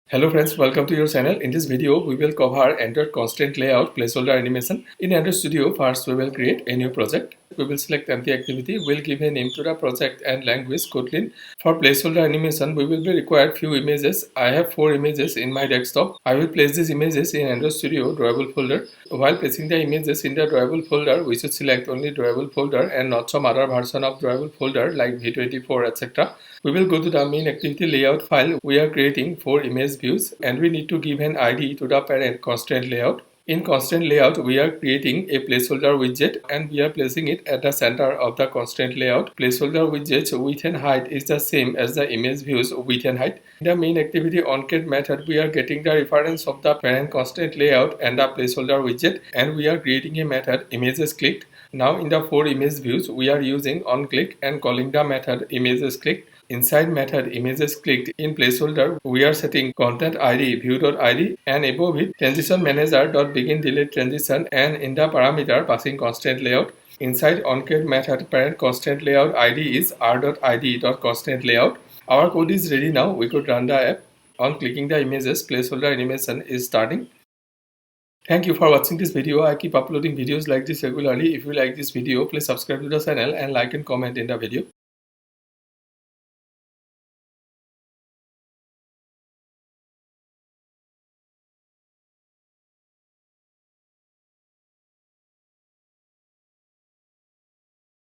Hello friends, welcome to your channel. In this video, we will cover Android constraint layout placeholder animation. In Android Studio, first we will create a new project. We will select empty activity. We'll give a name to the project and language Kotlin. For placeholder animation, we will be required few images. I have 4 images in my desktop. I will place these images in Android Studio drawable folder. While placing the images in the drawable folder, we should select only drawable folder and not some other version of drawable folder like V24 etc. We will go to the main activity layout file. We are creating 4 image views and we need to give an ID to the parent constraint layout. In constraint layout, we are creating a placeholder widget and we are placing it at the center of the constraint layout. Placeholder widget's width and height is the same as the image view's width and height. In the main activity onCreate method, we are getting the reference of the parent constraint layout and the placeholder widget, and we are creating a method images clicked. Now in the 4 image views, we are using onClick and calling the method images clicked. Inside method images clicked in placeholder, we are setting content id view.id and above it transition manager.begin delete transition, and in the parameter passing constraint layout. Inside onCreate method parent constraint layout id is r.id.constraint layout. Our code is ready now. We could run the app. On clicking the images, placeholder animation is starting. Thank you for watching this video. I keep uploading videos like this regularly. If you like this video, please subscribe to the channel and like and comment in the video.